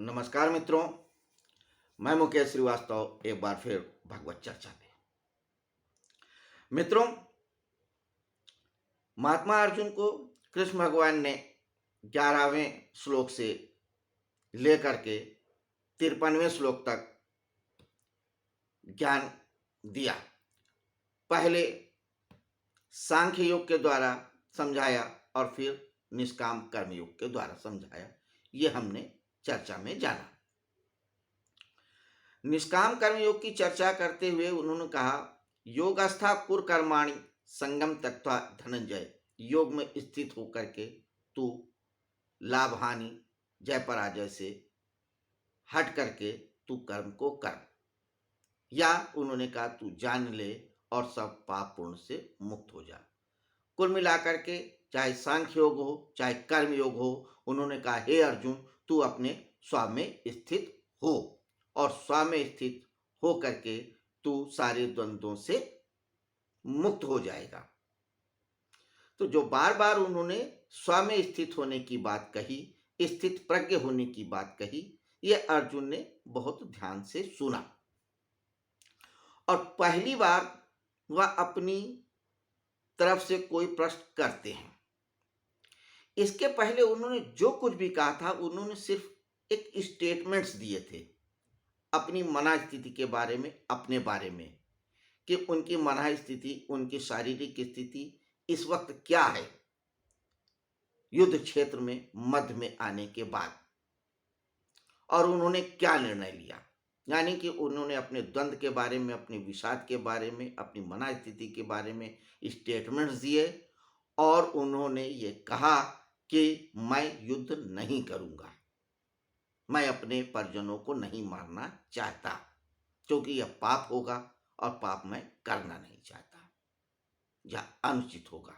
नमस्कार मित्रों, मैं मुकेश श्रीवास्तव एक बार फिर भगवत चर्चा में। मित्रों, महात्मा अर्जुन को कृष्ण भगवान ने 11वें श्लोक से लेकर के 53वें श्लोक तक ज्ञान दिया। पहले सांख्य योग के द्वारा समझाया और फिर निष्काम कर्म योग के द्वारा समझाया। ये हमने चर्चा में जाना। निष्काम कर्म योग की चर्चा करते हुए उन्होंने कहा, योगस्था कुर कर्माणि संगम त्यक्त्वा धनंजय। योग में स्थित होकर के तू लाभ हानि जय पराजय से हट करके तू कर्म को कर, या उन्होंने कहा तू जान ले और सब पाप पुण्य से मुक्त हो जा। कुल मिलाकर के चाहे सांख्य योग हो चाहे कर्म योग हो, उन्होंने कहा हे अर्जुन, तू अपने स्व में स्थित हो और स्व में स्थित हो करके तू सारे द्वंद्वों से मुक्त हो जाएगा। तो जो बार बार उन्होंने स्व में स्थित होने की बात कही, स्थित प्रज्ञ होने की बात कही, यह अर्जुन ने बहुत ध्यान से सुना और पहली बार वह अपनी तरफ से कोई प्रश्न करते हैं। इसके पहले उन्होंने जो कुछ भी कहा था, उन्होंने सिर्फ एक स्टेटमेंट्स दिए थे अपनी मना स्थिति के बारे में, अपने बारे में, कि उनकी मना स्थिति, उनकी शारीरिक स्थिति इस वक्त क्या है युद्ध क्षेत्र में मध्य में आने के बाद, और उन्होंने क्या निर्णय लिया। यानी कि उन्होंने अपने द्वंद्व के बारे में, अपने विषाद के बारे में, अपनी मना स्थिति के बारे में स्टेटमेंट्स दिए और उन्होंने ये कहा कि मैं युद्ध नहीं करूंगा, मैं अपने परिजनों को नहीं मारना चाहता, क्योंकि यह पाप होगा और पाप मैं करना नहीं चाहता या अनुचित होगा,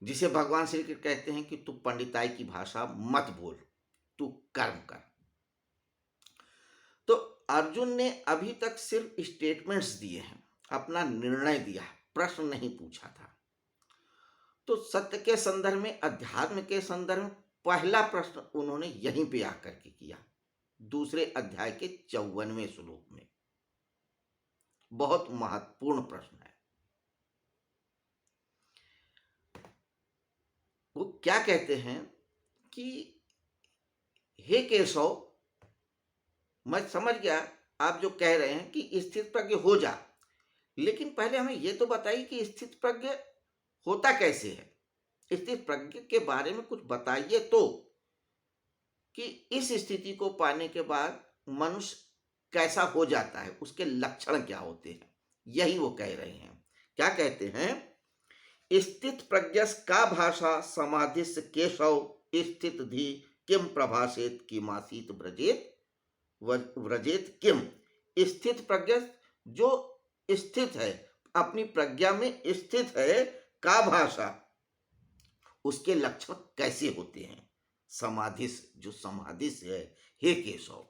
जिसे भगवान श्री कृष्ण कहते हैं कि तू पंडिताई की भाषा मत बोल, तू कर्म कर। तो अर्जुन ने अभी तक सिर्फ स्टेटमेंट्स दिए हैं, अपना निर्णय दिया, प्रश्न नहीं पूछा था। तो सत्य के संदर्भ में, अध्यात्म के संदर्भ में पहला प्रश्न उन्होंने यहीं पे आकर के किया, दूसरे अध्याय के 54वें श्लोक में। बहुत महत्वपूर्ण प्रश्न है। वो क्या कहते हैं कि हे केशव, मैं समझ गया आप जो कह रहे हैं कि स्थित प्रज्ञ हो जा, लेकिन पहले हमें यह तो बताइए कि स्थित प्रज्ञ होता कैसे है। स्थित प्रज्ञ के बारे में कुछ बताइए तो, कि इस स्थिति को पाने के बाद मनुष्य कैसा हो जाता है, उसके लक्षण क्या होते हैं। यही वो कह रहे हैं। क्या कहते हैं, स्थित प्रज्ञस का भाषा समाधिस केशव स्थित धी किम प्रभाषेत किमासीत व्रजेत व्रजेत किम। स्थित प्रज्ञ जो स्थित है, अपनी प्रज्ञा में स्थित है, का भाषा, उसके लक्षण कैसे होते हैं। समाधिस, जो समाधिस है, हे केशव,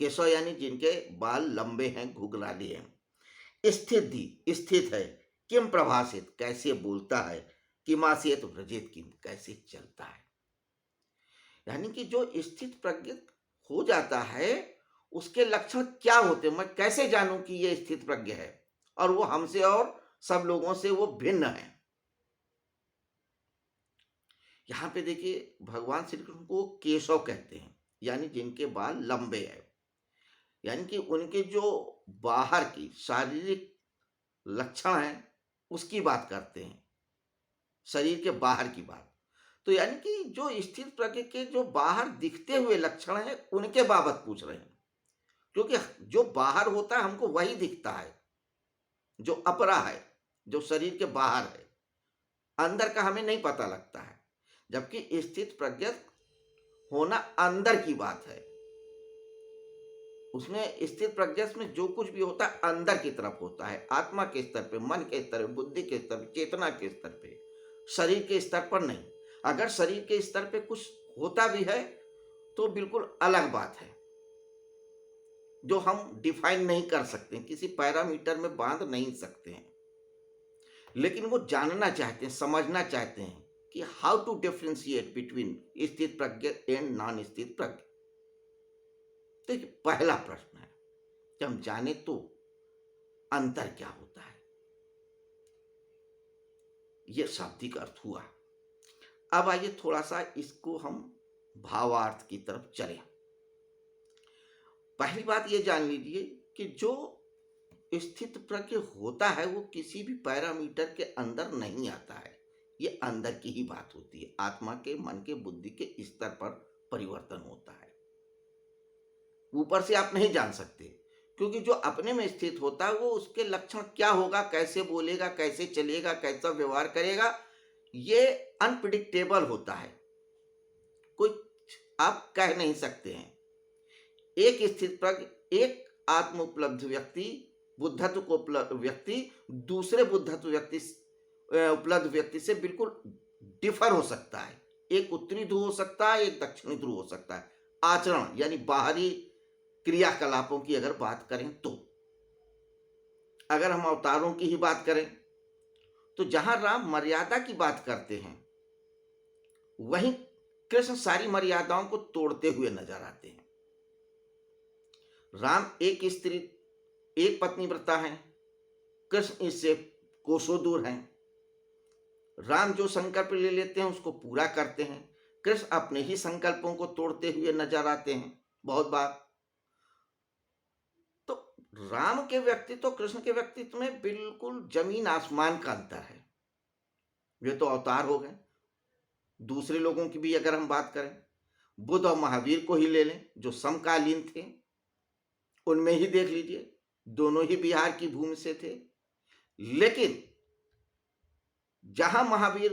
केशव यानी जिनके बाल लंबे हैं, घुघराले हैं। स्थित धी, स्थित है, किम प्रभाषित, कैसे बोलता है, किमासियत व्रजित, किम, कैसे चलता है। यानी कि जो स्थित प्रज्ञ हो जाता है उसके लक्षण क्या होते हैं, मैं कैसे जानूं कि ये स्थित प्रज्ञ है और वो हमसे और सब लोगों से वो भिन्न है। यहां पे देखिए, भगवान श्री कृष्ण को केशव कहते हैं, यानी जिनके बाल लंबे हैं, यानी कि उनके जो बाहर की शारीरिक लक्षण है उसकी बात करते हैं, शरीर के बाहर की बात। तो यानी कि जो स्थित प्रज्ञ के जो बाहर दिखते हुए लक्षण है उनके बाबत पूछ रहे हैं, क्योंकि जो बाहर होता है हमको वही दिखता है, जो अपरा है, जो शरीर के बाहर है, अंदर का हमें नहीं पता लगता है। जबकि स्थित प्रज्ञ होना अंदर की बात है, उसमें स्थित प्रज्ञ में जो कुछ भी होता है अंदर की तरफ होता है, आत्मा के स्तर पे, मन के स्तर पे, बुद्धि के स्तर पे, चेतना के स्तर पे, शरीर के स्तर पर नहीं। अगर शरीर के स्तर पे कुछ होता भी है तो बिल्कुल अलग बात है, जो हम डिफाइन नहीं कर सकते, किसी पैरामीटर में बांध नहीं सकते हैं। लेकिन वो जानना चाहते हैं, समझना चाहते हैं कि हाउ टू डिफरेंशिएट बिटवीन स्थित प्रज्ञ एंड नॉन स्थित प्रज्ञ। तो ये पहला प्रश्न है कि हम जाने तो अंतर क्या होता है। ये शाब्दिक अर्थ हुआ। अब आइए थोड़ा सा इसको हम भावार्थ की तरफ चलें। पहली बात ये जान लीजिए कि जो स्थित प्रज्ञ होता है वो किसी भी पैरामीटर के अंदर नहीं आता है। ये अंदर की ही बात होती है, आत्मा के, मन के, बुद्धि के स्तर पर परिवर्तन होता है। ऊपर से आप नहीं जान सकते, क्योंकि जो अपने में स्थित होता है वो उसके लक्षण क्या होगा, कैसे बोलेगा, कैसे चलेगा, कैसा व्यवहार करेगा, ये अनप्रिडिक्टेबल होता है। कुछ आप कह नहीं सकते हैं। एक स्थित प्रज्ञ, एक आत्म उपलब्ध व्यक्ति, बुद्धत्व को उपलब्ध व्यक्ति दूसरे बुद्धत्व व्यक्ति उपलब्ध व्यक्ति से बिल्कुल डिफर हो सकता है। एक उत्तरी ध्रुव हो सकता है, एक दक्षिणी ध्रुव हो सकता है। आचरण यानी बाहरी क्रियाकलापों की अगर बात करें तो, अगर हम अवतारों की ही बात करें तो जहां राम मर्यादा की बात करते हैं वहीं कृष्ण सारी मर्यादाओं को तोड़ते हुए नजर आते हैं। राम एक स्त्री, एक पत्नी व्रता है, कृष्ण इससे कोसों दूर हैं। राम जो संकल्प ले लेते हैं उसको पूरा करते हैं, कृष्ण अपने ही संकल्पों को तोड़ते हुए नजर आते हैं बहुत बार। तो राम के व्यक्तित्व तो कृष्ण के व्यक्तित्व में बिल्कुल जमीन आसमान का अंतर है। वे तो अवतार हो गए। दूसरे लोगों की भी अगर हम बात करें, बुद्ध और महावीर को ही ले लें जो समकालीन थे, उनमें ही देख लीजिए, दोनों ही बिहार की भूमि से थे। लेकिन जहां महावीर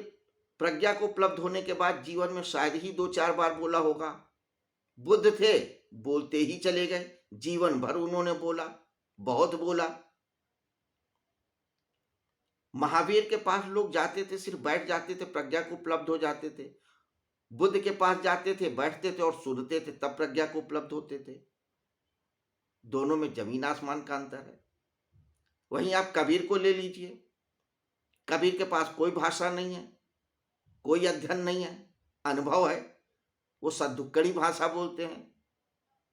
प्रज्ञा को उपलब्ध होने के बाद जीवन में शायद ही 2-4 बार बोला होगा, बुद्ध थे बोलते ही चले गए, जीवन भर उन्होंने बोला, बहुत बोला। महावीर के पास लोग जाते थे, सिर्फ बैठ जाते थे, प्रज्ञा को उपलब्ध हो जाते थे। बुद्ध के पास जाते थे, बैठते थे और सुनते थे, तब प्रज्ञा को उपलब्ध होते थे। दोनों में जमीन आसमान का अंतर है। वहीं आप कबीर को ले लीजिए, कबीर के पास कोई भाषा नहीं है, कोई अध्ययन नहीं है, अनुभव है। वो सद्दुक्कड़ी भाषा बोलते हैं,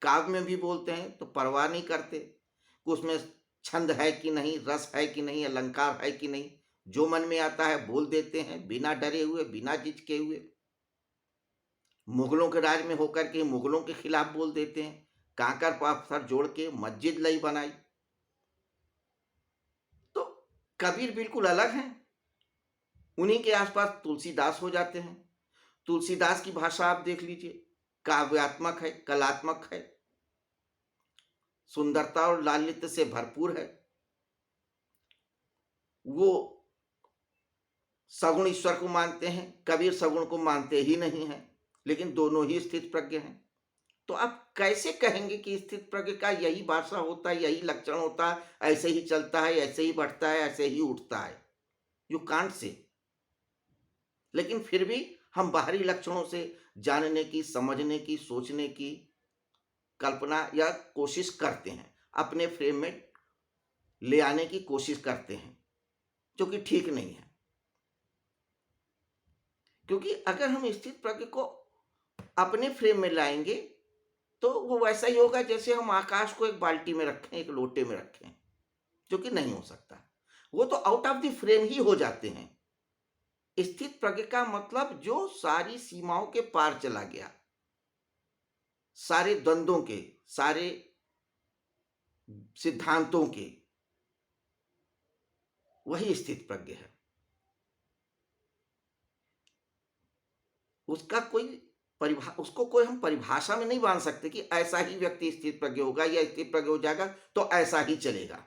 काव्य में भी बोलते हैं तो परवाह नहीं करते कि उसमें छंद है कि नहीं, रस है कि नहीं, अलंकार है कि नहीं। जो मन में आता है बोल देते हैं, बिना डरे हुए, बिना झिझके हुए। मुगलों के राज में होकर के मुगलों के खिलाफ बोल देते हैं, कांकर पाथर जोड़ के मस्जिद लई बनाई। तो कबीर बिल्कुल अलग हैं। उन्हीं के आसपास तुलसीदास हो जाते हैं। तुलसीदास की भाषा आप देख लीजिए, काव्यात्मक है, कलात्मक है, सुंदरता और लालित्य से भरपूर है। वो सगुण ईश्वर को मानते हैं, कबीर सगुण को मानते ही नहीं है, लेकिन दोनों ही स्थित प्रज्ञ हैं। तो आप कैसे कहेंगे कि स्थित प्रज्ञ का यही भाषा होता है, यही लक्षण होता है, ऐसे ही चलता है, ऐसे ही बढ़ता है, ऐसे ही उठता है? You can't say. लेकिन फिर भी हम बाहरी लक्षणों से जानने की, समझने की, सोचने की कल्पना या कोशिश करते हैं, अपने फ्रेम में ले आने की कोशिश करते हैं, जो कि ठीक नहीं है। क्योंकि अगर हम स्थित प्रज्ञ को अपने फ्रेम में लाएंगे तो वो वैसा ही होगा जैसे हम आकाश को एक बाल्टी में रखें, एक लोटे में रखें, जो कि नहीं हो सकता। वो तो आउट ऑफ द फ्रेम ही हो जाते हैं। स्थित प्रज्ञ का मतलब जो सारी सीमाओं के पार चला गया, सारे द्वंद्वों के, सारे सिद्धांतों के, वही स्थित प्रज्ञ है। उसका कोई उसको कोई हम परिभाषा में नहीं बांध सकते कि ऐसा ही व्यक्ति स्थित प्रज्ञ होगा या स्थित प्रज्ञ हो जाएगा तो ऐसा ही चलेगा।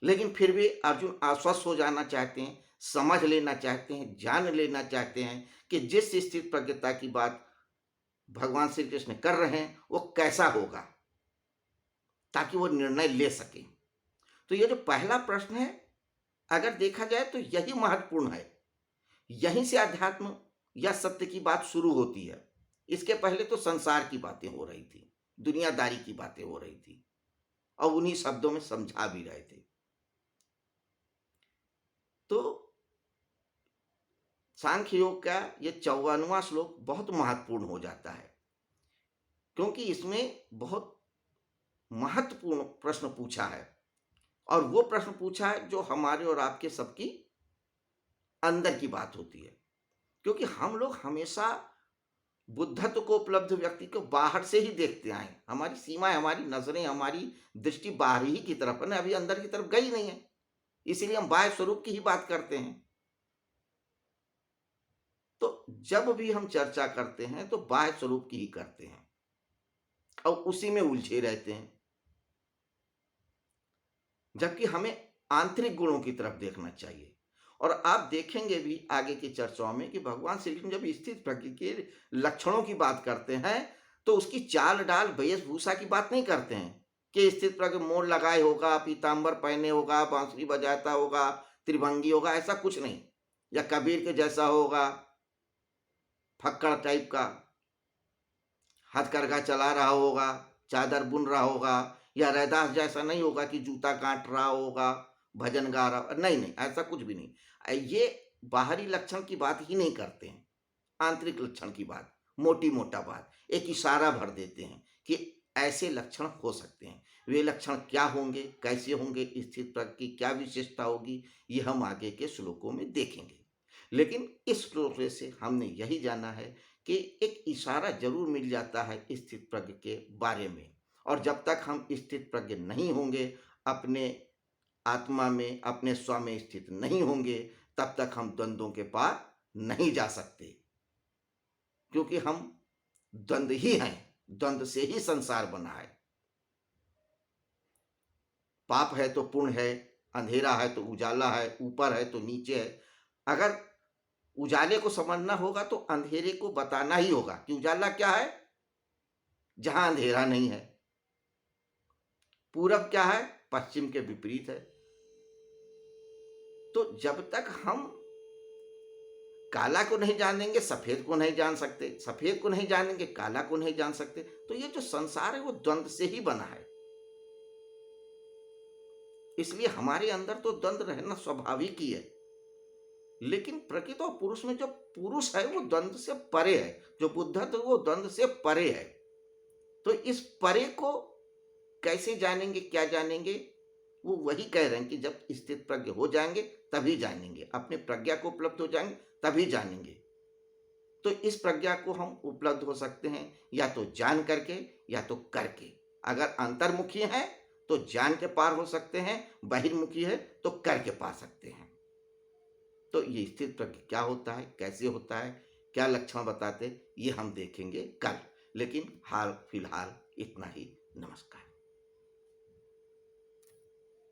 लेकिन फिर भी अर्जुन आश्वस्त हो जाना चाहते हैं, समझ लेना चाहते हैं, जान लेना चाहते हैं कि जिस स्थित प्रज्ञता की बात भगवान श्री कृष्ण कर रहे हैं वो कैसा होगा, ताकि वो निर्णय ले सके। तो ये जो पहला प्रश्न है, अगर देखा जाए तो यही महत्वपूर्ण है। यहीं से अध्यात्म या सत्य की बात शुरू होती है। इसके पहले तो संसार की बातें हो रही थी, दुनियादारी की बातें हो रही थी, और उन्हीं शब्दों में समझा भी रहे थे। तो सांख्य योग का ये 54वां श्लोक बहुत महत्वपूर्ण हो जाता है। क्योंकि इसमें बहुत महत्वपूर्ण प्रश्न पूछा है, और वो प्रश्न पूछा है जो हमारे और आपके सबकी अंदर की बात होती है। क्योंकि हम लोग हमेशा बुद्धत्व को उपलब्ध व्यक्ति को बाहर से ही देखते आए, हमारी सीमाएं, हमारी नजरें, हमारी दृष्टि बाहर ही की तरफ है ना, अभी अंदर की तरफ गई नहीं है। इसीलिए हम बाह्य स्वरूप की ही बात करते हैं। तो जब भी हम चर्चा करते हैं तो बाह्य स्वरूप की ही करते हैं और उसी में उलझे रहते हैं, जबकि हमें आंतरिक गुणों की तरफ देखना चाहिए। और आप देखेंगे भी आगे की चर्चाओं में कि भगवान श्री कृष्ण जब स्थित प्रज्ञ के लक्षणों की बात करते हैं तो उसकी चाल डाल वेशभूषा की बात नहीं करते हैं कि स्थित प्रज्ञ मोड़ लगाए होगा, पीतांबर पहने होगा, बांसुरी बजाता होगा, त्रिभंगी होगा, ऐसा कुछ नहीं। या कबीर के जैसा होगा, फक्कड़ टाइप का, हथकरघा चला रहा होगा, चादर बुन रहा होगा, या रैदास जैसा नहीं होगा कि जूता काट रहा होगा, भजन गा रहा, नहीं नहीं, ऐसा कुछ भी नहीं। ये बाहरी लक्षण की बात ही नहीं करते हैं, आंतरिक लक्षण की बात, मोटी मोटा बात, एक इशारा भर देते हैं कि ऐसे लक्षण हो सकते हैं। वे लक्षण क्या होंगे, कैसे होंगे, स्थित प्रज्ञ की क्या विशेषता होगी, ये हम आगे के श्लोकों में देखेंगे। लेकिन इस श्लोक से हमने यही जाना है कि एक इशारा जरूर मिल जाता है स्थित प्रज्ञ के बारे में, और जब तक हम स्थित प्रज्ञ नहीं होंगे, अपने आत्मा में, अपने स्व में स्थित नहीं होंगे, तब तक हम द्वंद्वों के पार नहीं जा सकते। क्योंकि हम द्वंद्व ही हैं, द्वंद्व से ही संसार बना है। पाप है तो पुण्य है, अंधेरा है तो उजाला है, ऊपर है तो नीचे है। अगर उजाले को समझना होगा तो अंधेरे को बताना ही होगा कि उजाला क्या है, जहां अंधेरा नहीं है। पूरब क्या है, पश्चिम के विपरीत है। तो जब तक हम काला को नहीं जानेंगे, सफेद को नहीं जान सकते, सफेद को नहीं जानेंगे, काला को नहीं जान सकते। तो ये जो संसार है वो द्वंद्व से ही बना है। इसलिए हमारे अंदर तो द्वंद्व रहना स्वाभाविक ही है। लेकिन प्रकृति और पुरुष में जो पुरुष है वो द्वंद्व से परे है, जो बुद्धत्व वो द्वंद्व से परे है। तो इस परे को कैसे जानेंगे, क्या जानेंगे, वो वही कह रहे हैं कि जब स्थित प्रज्ञ हो जाएंगे तभी जानेंगे, अपने प्रज्ञा को उपलब्ध हो जाएंगे तभी जानेंगे। तो इस प्रज्ञा को हम उपलब्ध हो सकते हैं या तो जान करके या तो करके। अगर अंतर्मुखी है तो जान के पार हो सकते हैं, बहिर्मुखी है तो करके पा सकते हैं। तो ये स्थित प्रज्ञ क्या होता है, कैसे होता है, क्या लक्षण बताते, ये हम देखेंगे कल। लेकिन हाल फिलहाल इतना ही। नमस्कार।